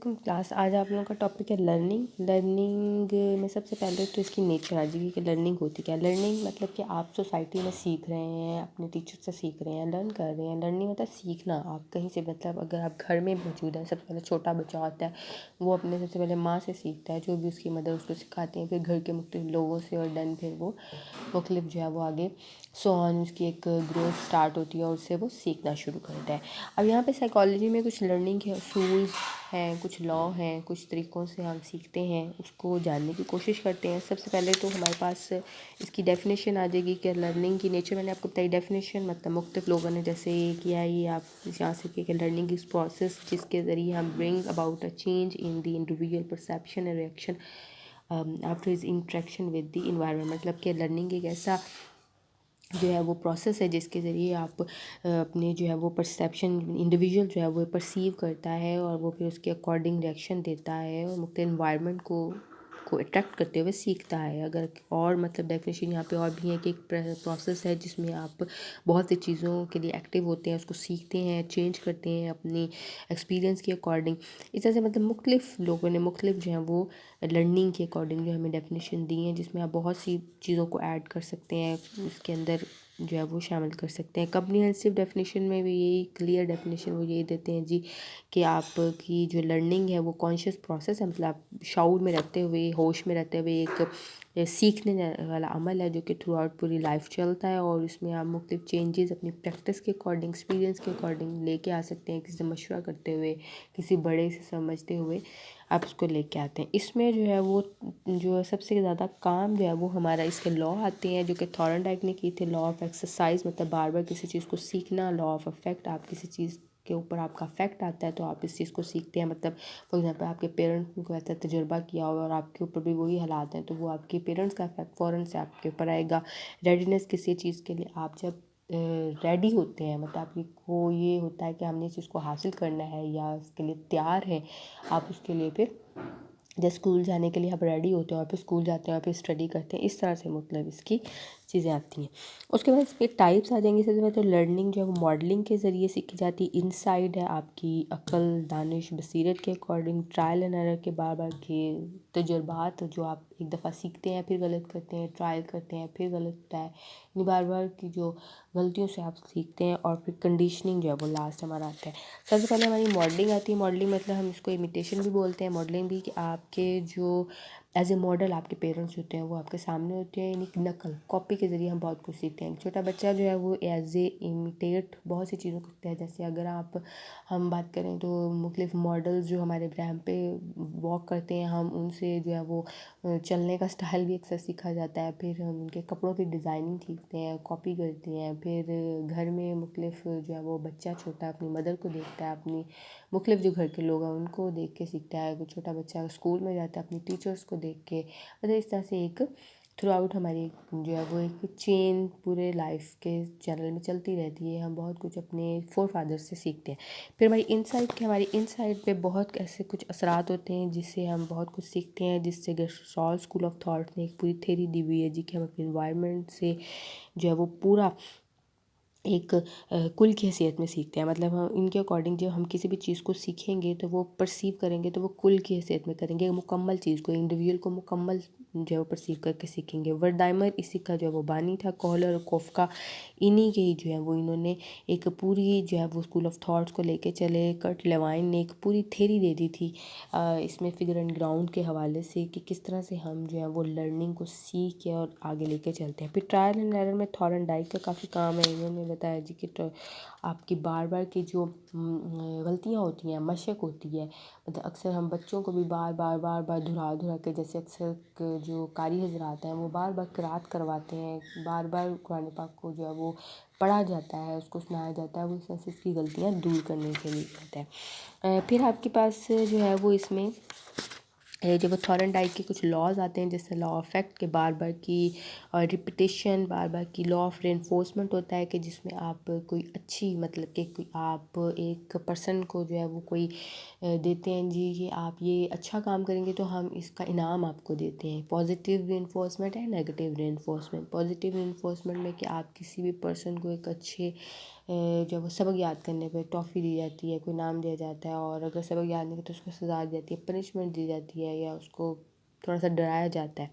علیکم کلاس. آج آپ لوگوں کا ٹاپک ہے لرننگ میں سب سے پہلے تو اس کی نیچر آ جائے گی کہ لرننگ ہوتی کیا ہے. لرننگ مطلب کہ آپ سوسائٹی میں سیکھ رہے ہیں، اپنے ٹیچر سے سیکھ رہے ہیں، لرن کر رہے ہیں. لرننگ مطلب سیکھنا. آپ کہیں سے مطلب اگر آپ گھر میں موجود ہیں، سب سے پہلے چھوٹا بچہ ہوتا ہے وہ اپنے سب سے پہلے ماں سے سیکھتا ہے، جو بھی اس کی مدر اس کو سکھاتے ہیں، پھر گھر کے مختلف لوگوں سے، اور دین پھر وہ مختلف جو ہے وہ آگے آن اس کی ایک گروتھ اسٹارٹ ہوتی ہے اور اس سے وہ سیکھنا شروع کرتا ہے. اب یہاں پہ سائیکالوجی میں کچھ لرننگ کے اصول ہیں، کچھ لا ہیں، کچھ طریقوں سے ہم سیکھتے ہیں، اس کو جاننے کی کوشش کرتے ہیں. سب سے پہلے تو ہمارے پاس اس کی ڈیفینیشن آ جائے گی کہ لرننگ کی نیچر. میں نے آپ کو بتائی ڈیفینیشن، مطلب مختلف لوگوں نے جیسے یہ کیا ہے، یہ آپ یہاں سے کہ لرننگ از پروسیس جس کے ذریعے ہم bring about a change in the individual perception and reaction after his interaction with the environment. مطلب کہ لرننگ ایک ایسا جو ہے وہ پروسیس ہے جس کے ذریعے آپ اپنے جو ہے وہ پرسیپشن انڈیویژول جو ہے وہ پرسیو کرتا ہے، اور وہ پھر اس کے اکارڈنگ ریئیکشن دیتا ہے اور مختلف انوائرمنٹ کو اٹریکٹ کرتے ہوئے سیکھتا ہے. اگر اور مطلب ڈیفینیشن یہاں پہ اور بھی ہے کہ ایک پروسیس ہے جس میں آپ بہت سی چیزوں کے لیے ایکٹیو ہوتے ہیں، اس کو سیکھتے ہیں، چینج کرتے ہیں اپنی ایکسپیرینس کے اکارڈنگ. اس طرح سے مطلب مختلف لوگوں نے مختلف جو ہیں وہ لرننگ کے اکارڈنگ جو ہمیں ڈیفینیشن دی ہیں، جس میں آپ بہت سی چیزوں کو ایڈ کر سکتے ہیں، اس کے اندر جو ہے وہ شامل کر سکتے ہیں. کمپریہنسو ڈیفینیشن میں بھی یہی کلیئر ڈیفینیشن وہ یہی دیتے ہیں جی کہ آپ کی جو لرننگ ہے وہ کانشیس پروسیس ہے، مطلب آپ شعور میں رہتے ہوئے، ہوش میں رہتے ہوئے ایک سیکھنے والا عمل ہے جو کہ تھرو آؤٹ پوری لائف چلتا ہے، اور اس میں آپ مختلف چینجز اپنی پریکٹس کے اکارڈنگ، ایکسپیرینس کے اکارڈنگ لے کے آ سکتے ہیں. کسی سے مشورہ کرتے ہوئے، کسی بڑے سے سمجھتے ہوئے آپ اس کو لے کے آتے ہیں. اس میں جو ہے وہ جو سب سے زیادہ کام جو ہے وہ ہمارا اس کے لا آتے ہیں جو کہ تھارنڈائک نے کی تھے. لا آف ایکسرسائز مطلب بار بار کسی چیز کو سیکھنا. لا آف افیکٹ، آپ کسی چیز کے اوپر آپ کا افیکٹ آتا ہے تو آپ اس چیز کو سیکھتے ہیں. مطلب فار ایگزامپل آپ کے پیرنٹس نے کوئی ایسا تجربہ کیا ہو اور آپ کے اوپر بھی وہی حالات ہیں تو وہ آپ کے پیرنٹس کا افیکٹ فوراً سے آپ کے اوپر آئے گا. ریڈینس کسی چیز کے لیے آپ جب ریڈی ہوتے ہیں، مطلب آپ کو یہ ہوتا ہے کہ ہم نے اس چیز کو حاصل کرنا ہے یا اس کے لیے تیار ہیں، آپ اس کے لیے پھر جب اسکول جانے کے لیے آپ ریڈی ہوتے ہیں اور پھر اسکول جاتے ہیں اور پھر اسٹڈی کرتے ہیں. اس طرح سے مطلب اس کی چیزیں آتی ہیں. اس کے بعد اس پہ ٹائپس آ جائیں گی. سب سے پہلے تو لرننگ جو ہے وہ ماڈلنگ کے ذریعے سیکھی جاتی ہے. انسائڈ ہے آپ کی عقل، دانش، بصیرت کے اکارڈنگ. ٹرائل اینڈ ایرر کے بار بار کے تجربات جو آپ ایک دفعہ سیکھتے ہیں پھر غلط کرتے ہیں، ٹرائل کرتے ہیں پھر غلط ہوتا ہے، یعنی بار بار کی جو غلطیوں سے آپ سیکھتے ہیں. اور پھر کنڈیشننگ جو ہے وہ لاسٹ ہمارا آتا ہے. سب سے پہلے ہماری ماڈلنگ آتی ہے. ماڈلنگ مطلب ہم اس کو امیٹیشن بھی بولتے ہیں. ماڈلنگ بھی کہ آپ کے جو ایز اے ماڈل آپ کے پیرنٹس ہوتے ہیں وہ آپ کے سامنے ہوتے ہیں، یعنی نقل کاپی کے ذریعے ہم بہت کچھ سیکھتے ہیں. چھوٹا بچہ جو ہے وہ ایز اے امیٹیٹ بہت سی چیزوں کو سیکھتا ہے. جیسے اگر ہم بات کریں تو مختلف ماڈلز جو ہمارے برہم پہ واک کرتے ہیں، ہم ان سے جو ہے وہ چلنے کا اسٹائل بھی اکثر سیکھا جاتا ہے. پھر ہم ان کے کپڑوں کی ڈیزائننگ سیکھتے ہیں، کاپی کرتے ہیں. پھر گھر میں مختلف جو ہے وہ بچہ چھوٹا اپنی مدر کو دیکھتا ہے، اپنی مختلف جو گھر کے لوگ ہیں ان کو دیکھ کے سیکھتا ہے. کوئی چھوٹا بچہ اسکول میں جاتا ہے اپنی ٹیچرس کو دیکھ کے. مطلب اس طرح سے ایک تھرو آؤٹ ہماری جو ہے وہ ایک چین پورے لائف کے چینل میں چلتی رہتی ہے. ہم بہت کچھ اپنے فور فادر سے سیکھتے ہیں. پھر ہماری انسائٹ پہ بہت ایسے کچھ اثرات ہوتے ہیں جس سے ہم بہت کچھ سیکھتے ہیں. جس سے گیسٹال اسکول آف تھاٹ نے ایک پوری تھیری دی ہوئی ہے جی کہ ہم اپنے انوائرمنٹ سے جو ہے وہ پورا ایک کل کی حیثیت میں سیکھتے ہیں. مطلب ہم ان کے اکارڈنگ جب ہم کسی بھی چیز کو سیکھیں گے تو وہ پرسیو کریں گے تو وہ کل کی حیثیت میں کریں گے. مکمل چیز کو، انڈیویژول کو مکمل جو ہے وہ پرسیو کر کے سیکھیں گے. ورڈائمر اسی کا جو ہے وہ بانی تھا. کوہلر اور کوفکا انہی کے ہی جو ہے وہ انہوں نے ایک پوری جو ہے وہ اسکول آف تھاٹس کو لے کے چلے. کرٹ لیوائن نے ایک پوری تھیری دے دی تھی اس میں فگر اینڈ گراؤنڈ کے حوالے سے کہ کس طرح سے ہم جو ہے وہ لرننگ کو سیکھ کے اور آگے لے کے چلتے ہیں. پھر ٹرائل اینڈ ایرر میں تھارنڈائک کا کافی کام ہے. انہوں نے بتایا جی کہ آپ کی بار بار کی جو غلطیاں ہوتی ہیں، مشق ہوتی ہے، مطلب اکثر ہم بچوں کو بھی بار بار دہرا کے، جیسے اکثر جو قاری حضرات ہیں وہ بار بار قرأت کرواتے ہیں، بار بار قرآن پاک کو جو ہے وہ پڑھا جاتا ہے، اس کو سنایا جاتا ہے. وہ اس طرح سے اس کی غلطیاں دور کرنے کے لیے ہوتا ہے. پھر آپ کے پاس جو ہے وہ اس میں جب وہ تھارنڈائک کے کچھ لاز آتے ہیں جیسے لا آف افیکٹ کے بار بار کی ریپیٹیشن، بار بار کی لا آف رینفورسمنٹ ہوتا ہے کہ جس میں آپ کوئی اچھی مطلب کہ آپ ایک پرسن کو جو ہے وہ کوئی دیتے ہیں جی کہ آپ یہ اچھا کام کریں گے تو ہم اس کا انعام آپ کو دیتے ہیں. پازیٹیو رینفورسمنٹ ہے، نیگیٹیو رینفورسمنٹ. پازیٹیو رینفورسمنٹ میں کہ آپ کسی بھی پرسن کو ایک اچھے جو وہ سبق یاد کرنے پہ ٹافی دی جاتی ہے، کوئی نام دیا جاتا ہے، اور اگر سبق یاد نہیں کرے تو اس کو سزا دی جاتی ہے، پنشمنٹ دی جاتی ہے، یا اس کو تھوڑا سا ڈرایا جاتا ہے۔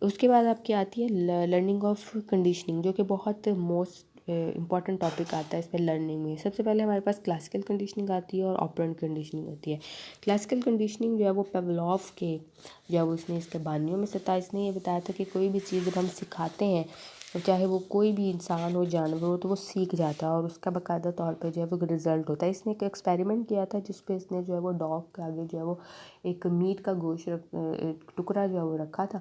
اس کے بعد آپ کی آتی ہے لرننگ آف کنڈیشننگ، جو کہ بہت موسٹ امپورٹنٹ ٹاپک آتا ہے اس میں لرننگ میں۔ سب سے پہلے ہمارے پاس کلاسیکل کنڈیشننگ آتی ہے اور آپرینٹ کنڈیشننگ ہوتی ہے۔ کلاسیکل کنڈیشننگ جو ہے وہ پیولاف کے جو ہے وہ اس نے اس کے بانیوں میں سے تھا۔ اس نے یہ بتایا تھا کہ کوئی بھی چیز جب ہم سکھاتے ہیں، چاہے وہ کوئی بھی انسان ہو، جانور ہو، تو وہ سیکھ جاتا ہے اور اس کا باقاعدہ طور پہ جو ہے وہ رزلٹ ہوتا ہے۔ اس نے ایک ایکسپیریمنٹ کیا تھا جس پہ اس نے جو ہے وہ ڈاگ کے آگے جو ہے وہ ایک میٹ کا گوشت ٹکڑا جو ہے وہ رکھا تھا،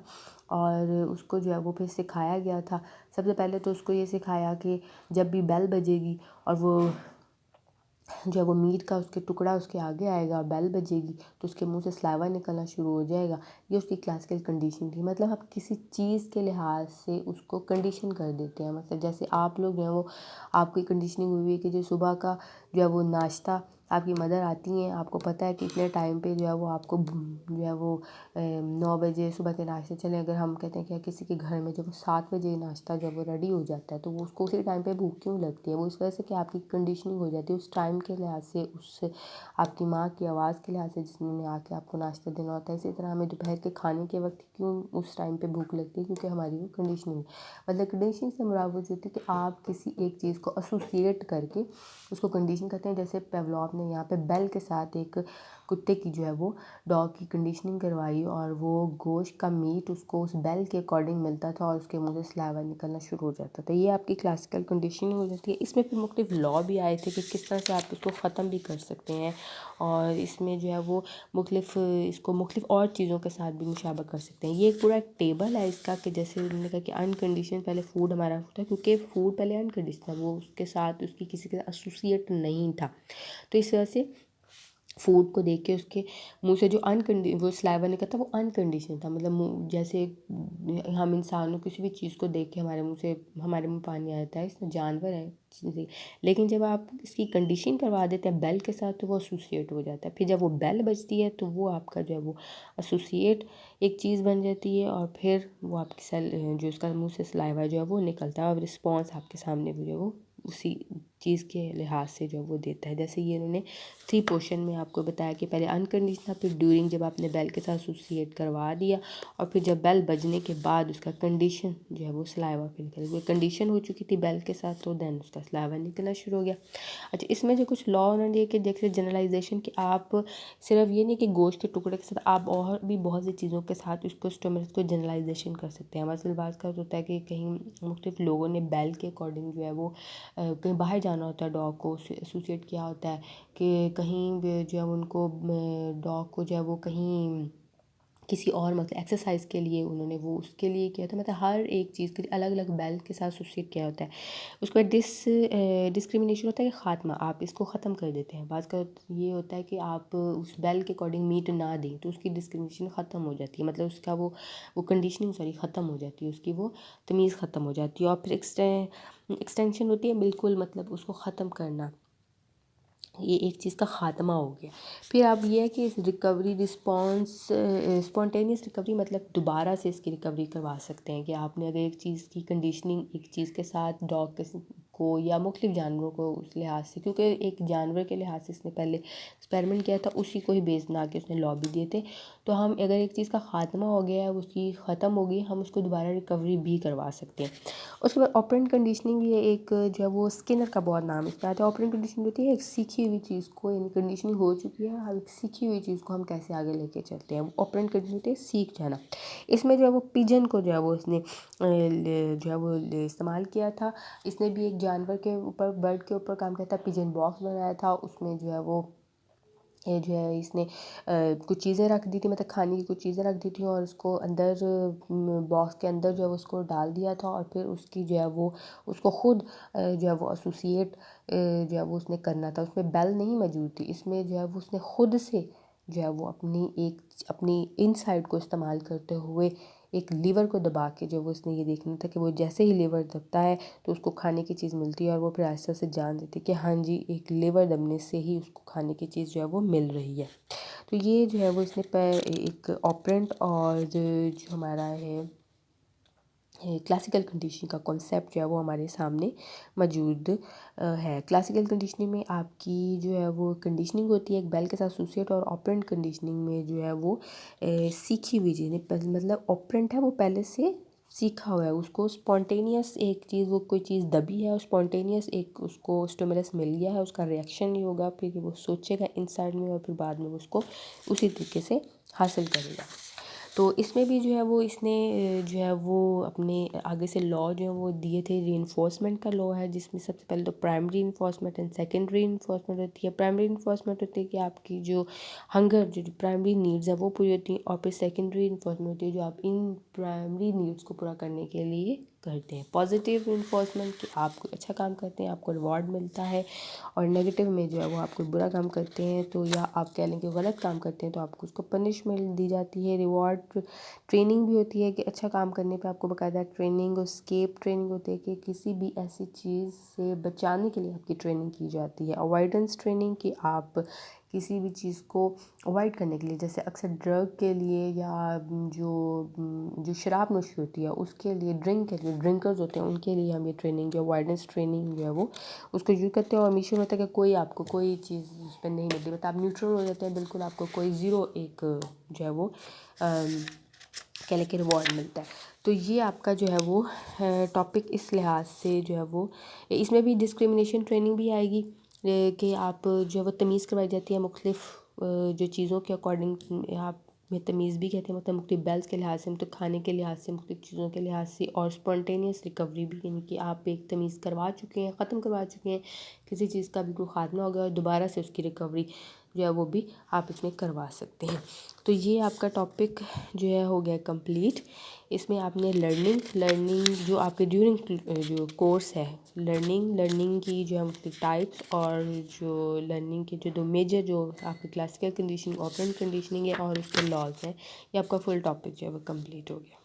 اور اس کو جو ہے وہ پھر سکھایا گیا تھا۔ سب سے پہلے تو اس کو یہ سکھایا کہ جب بھی بیل بجے گی اور وہ جو ہے وہ میٹ کا اس کے ٹکڑا اس کے آگے آئے گا اور بیل بجے گی تو اس کے منہ سے سلائیوا نکلنا شروع ہو جائے گا۔ یہ اس کی کلاسیکل کنڈیشن تھی۔ مطلب آپ کسی چیز کے لحاظ سے اس کو کنڈیشن کر دیتے ہیں۔ مطلب جیسے آپ لوگ جو ہیں وہ آپ کی کنڈیشننگ ہوئی ہے کہ جو صبح کا جو ہے وہ ناشتہ آپ کی مدر آتی ہیں، آپ کو پتہ ہے کہ اتنے ٹائم پہ جو ہے وہ آپ کو جو ہے وہ 9 بجے صبح کے ناشتے چلیں۔ اگر ہم کہتے ہیں کہ کسی کے گھر میں جب وہ 7 بجے ناشتہ جب وہ ریڈی ہو جاتا ہے تو وہ اس کو اسی ٹائم پہ بھوک کیوں لگتی ہے؟ وہ اس وجہ سے کہ آپ کی کنڈیشننگ ہو جاتی ہے اس ٹائم کے لحاظ سے، اس آپ کی ماں کی آواز کے لحاظ سے جس نے آ کے آپ کو ناشتہ دینا ہوتا ہے۔ اسی طرح ہمیں دوپہر کے کھانے کے وقت کیوں اس ٹائم پہ بھوک لگتی ہے؟ کیونکہ ہماری وہ کنڈیشننگ ہے۔ مطلب کنڈیشن سے مراد وہ ہوتی ہے کہ آپ کسی ایک چیز کو ایسوسیٹ کر کے اس کو کنڈیشن کرتے ہیں۔ جیسے پیولاف نے یہاں پہ بیل کے ساتھ ایک کتے کی جو ہے وہ ڈاگ کی کنڈیشننگ کروائی، اور وہ گوشت کا میٹ اس کو اس بیل کے اکارڈنگ ملتا تھا اور اس کے منہ سے سلائیوا نکلنا شروع ہو جاتا تھا۔ یہ آپ کی کلاسیکل کنڈیشننگ ہو جاتی ہے۔ اس میں پھر مختلف لا بھی آئے تھے کہ کس طرح سے آپ اس کو ختم بھی کر سکتے ہیں، اور اس میں جو ہے وہ اس کو مختلف اور چیزوں کے ساتھ بھی مشابہ کر سکتے ہیں۔ یہ ایک پورا ایک ٹیبل ہے اس کا، کہ جیسے انہوں نے کہا کہ انکنڈیشن پہلے فوڈ ہمارا ہوتا ہے، کیونکہ فوڈ پہلے انکنڈیشن تھا، وہ اس کے ساتھ اس کی کسی کے ایسوسیٹ نہیں تھا، تو اس وجہ سے فوڈ کو دیکھ کے اس کے منہ سے جو وہ سلائیوا نکلتا وہ انکنڈیشن تھا۔ مطلب جیسے ہم انسانوں کسی بھی چیز کو دیکھ کے ہمارے منہ پانی آتا ہے، اس میں جانور ہے، لیکن جب آپ اس کی کنڈیشن کروا دیتے ہیں بیل کے ساتھ تو وہ ایسوسیٹ ہو جاتا ہے۔ پھر جب وہ بیل بجتی ہے تو وہ آپ کا جو ہے وہ ایسوسیٹ ایک چیز بن جاتی ہے، اور پھر وہ آپ کی جو اس کا منہ سے سلائیوا جو ہے وہ نکلتا ہے، اور رسپانس آپ کے سامنے بھی جو ہے وہ اسی چیز کے لحاظ سے جو ہے وہ دیتا ہے۔ جیسے یہ انہوں نے 3 پورشن میں آپ کو بتایا کہ پہلے انکنڈیشن تھا، پھر ڈیورنگ جب آپ نے بیل کے ساتھ ایسوسیٹ کروا دیا، اور پھر جب بیل بجنے کے بعد اس کا کنڈیشن جو ہے وہ سلائیوا پہ نکل گیا، کنڈیشن ہو چکی تھی بیل کے ساتھ تو دین اس کا سلائیوا نکلنا شروع ہو گیا۔ اچھا، اس میں جو کچھ لا انہوں نے دیے کہ جیسے جنرلائزیشن، کہ آپ صرف یہ نہیں کہ گوشت کے ٹکڑے کے ساتھ آپ اور بھی بہت سی چیزوں کے ساتھ اس کو جنرلائزیشن کر سکتے ہیں۔ مثلاً بعض کا ہوتا ہے کہ کہیں مختلف لوگوں نے بیل کے اکارڈنگ جو ہے وہ کہیں باہر جانا ہوتا ہے، ڈاگ کو ایسوسیٹ کیا ہوتا ہے کہ کہیں جو ہے ان کو ڈاگ کو جو ہے وہ کہیں کسی اور مطلب ایکسرسائز کے لیے انہوں نے وہ اس کے لیے کیا تھا، مطلب ہر ایک چیز کے لیے الگ الگ بیل کے ساتھ ایسوسیٹ کیا ہوتا ہے۔ اس کے بعد ڈسکریمنیشن ہوتا ہے کہ خاتمہ، آپ اس کو ختم کر دیتے ہیں۔ بعض کا یہ ہوتا ہے کہ آپ اس بیل کے اکارڈنگ میٹ نہ دیں تو اس کی ڈسکریمنیشن ختم ہو جاتی ہے، مطلب اس کا وہ کنڈیشننگ ختم ہو جاتی ہے، اس کی وہ تمیز ختم ہو جاتی ہے۔ اور پھر ایکسٹینشن ہوتی ہے، بالکل مطلب اس کو ختم کرنا، یہ ایک چیز کا خاتمہ ہو گیا۔ پھر اب یہ ہے کہ ریکوری اسپونٹینیس ریکوری، مطلب دوبارہ سے اس کی ریکوری کروا سکتے ہیں، کہ آپ نے اگر ایک چیز کی کنڈیشننگ ایک چیز کے ساتھ ڈاگ کو یا مختلف جانوروں کو اس لحاظ سے، کیونکہ ایک جانور کے لحاظ سے اس نے پہلے ایکسپیریمنٹ کیا تھا، اسی کو ہی بیس بنا کے اس نے لا بھی دیے تھے، تو ہم اگر ایک چیز کا خاتمہ ہو گیا ہے، اس کی ختم ہو گئی، ہم اس کو دوبارہ ریکوری بھی کروا سکتے ہیں۔ اس کے بعد آپرینٹ کنڈیشننگ، یہ ایک جو ہے وہ اسکنر کا بہت نام اس پہ آتا ہے۔ آپرینٹ کنڈیشننگ ہوتی ہے ایک سیکھی ہوئی چیز کو، یعنی کنڈیشننگ ہو چکی ہے، اب ایک سیکھی ہوئی چیز کو ہم کیسے آگے لے کے چلتے ہیں، آپرینٹ کنڈیشننگ ہوتی ہے سیکھ جانا۔ اس میں جو ہے وہ پیجن کو جو ہے وہ اس نے جو ہے وہ استعمال کیا تھا۔ اس نے بھی ایک جانور کے اوپر، برڈ کے اوپر کام کیا تھا، پیجن باکس بنایا تھا، اس میں جو ہے وہ جو ہے اس نے کچھ چیزیں رکھ دی تھی، مطلب کھانے کی کچھ چیزیں رکھ دی تھیں، اور اس کو اندر باکس کے اندر جو ہے اس کو ڈال دیا تھا، اور پھر اس کی جو ہے وہ اس کو خود جو ہے وہ ایسوسیٹ جو ہے وہ اس نے کرنا تھا۔ اس میں بیل نہیں موجود تھی، اس میں جو ہے وہ اس نے خود سے جو ہے وہ اپنی ان سائڈ کو استعمال کرتے ہوئے ایک لیور کو دبا کے جو وہ اس نے یہ دیکھنا تھا کہ وہ جیسے ہی لیور دبتا ہے تو اس کو کھانے کی چیز ملتی ہے، اور وہ پھر آہستہ سے جان دیتی ہے کہ ہاں جی ایک لیور دبنے سے ہی اس کو کھانے کی چیز جو ہے وہ مل رہی ہے۔ تو یہ جو ہے وہ اس نے ایک آپرینٹ اور جو ہمارا ہے کلاسیکل کنڈیشننگ کا کانسیپٹ جو ہے وہ ہمارے سامنے موجود ہے. کلاسیکل کنڈیشننگ میں آپ کی جو ہے وہ کنڈیشننگ ہوتی ہے ایک بیل کے ساتھ ایسوسیٹ، اور آپرینٹ کنڈیشننگ میں جو ہے وہ سیکھی ہوئی چیزیں، مطلب آپرینٹ ہے وہ پہلے سے سیکھا ہوا ہے، اس کو اسپونٹینیس ایک چیز، وہ کوئی چیز دبی ہے، اسپونٹینیس ایک اس کو اسٹیمولس مل گیا ہے، اس کا ریئیکشن نہیں ہوگا، پھر وہ سوچے گا انسائڈ میں، اور پھر بعد میں اس کو اسی طریقے سے حاصل کرے گا. تو اس میں بھی جو ہے وہ اس نے جو ہے وہ اپنے آگے سے لا جو ہے وہ دیے تھے. ری انفورسمنٹ کا لا ہے، جس میں سب سے پہلے تو primary enforcement and secondary enforcement ہوتی ہے. پرائمری انفورسمنٹ ہوتی ہے کہ آپ کی جو ہنگر، جو پرائمری نیڈز ہیں وہ پوری ہوتی ہیں، اور پھر سیکنڈری انفورسمنٹ ہوتی ہے جو آپ ان پرائمری نیڈز کو پورا کرنے کے لیے کرتے ہیں. پازیٹیو انفورسمنٹ کہ آپ کوئی اچھا کام کرتے ہیں آپ کو ریوارڈ ملتا ہے، اور نیگیٹو میں جو ہے وہ آپ کوئی برا کام کرتے ہیں تو، یا آپ کہہ لیں کہ غلط کام کرتے ہیں تو آپ کو اس کو پنشمنٹ دی جاتی ہے. ریوارڈ ٹریننگ بھی ہوتی ہے کہ اچھا کام کرنے پہ آپ کو باقاعدہ ٹریننگ، اسکیپ ٹریننگ ہوتی ہے کہ کسی بھی ایسی چیز سے بچانے کے لیے آپ کی ٹریننگ کی جاتی ہے. اوائڈنس ٹریننگ کہ آپ کسی بھی چیز کو اوائڈ کرنے کے لیے، جیسے اکثر ڈرگ کے لیے یا جو شراب نوشی ہوتی ہے اس کے لیے، ڈرنک کے لیے، ڈرنکرز ہوتے ہیں ان کے لیے ہم یہ ٹریننگ جو اوائڈنس ٹریننگ جو ہے وہ اس کو یوز کرتے ہیں. اور میشن ہوتا ہے کہ کوئی آپ کو کوئی چیز اس پہ نہیں ملتی، مطلب آپ نیوٹرل ہو جاتے ہیں بالکل، آپ کو کوئی زیرو ایک جو ہے وہ کہہ لیں کہ ریوارڈ ملتا ہے. تو یہ آپ کا جو ہے وہ ٹاپک اس لحاظ سے جو ہے وہ، اس میں بھی ڈسکریمنیشن ٹریننگ بھی آئے گی کہ آپ جو ہے وہ تمیز کروائی جاتی ہے مختلف جو چیزوں کے اکارڈنگ، آپ میں تمیز بھی کہتے ہیں، مطلب مختلف بیلس کے لحاظ سے، مختلف کھانے کے لحاظ سے، مختلف چیزوں کے لحاظ سے، اور اسپونٹینیس ریکوری بھی، یعنی کہ آپ ایک تمیز کروا چکے ہیں، ختم کروا چکے ہیں، کسی چیز کا بھی کوئی خاتمہ ہو گیا اور دوبارہ سے اس کی ریکوری جو ہے وہ بھی آپ اس میں کروا سکتے ہیں. تو یہ آپ کا ٹاپک جو ہے ہو گیا کمپلیٹ. اس میں آپ نے لرننگ جو آپ کے ڈیورنگ جو کورس ہے، لرننگ کی جو ہے مختلف ٹائپس، اور جو لرننگ کے جو دو میجر جو آپ کی کلاسیکل کنڈیشننگ، آپرینٹ کنڈیشننگ ہے، اور اس کے لاز ہیں، یہ آپ کا فل ٹاپک جو ہے وہ کمپلیٹ ہو گیا.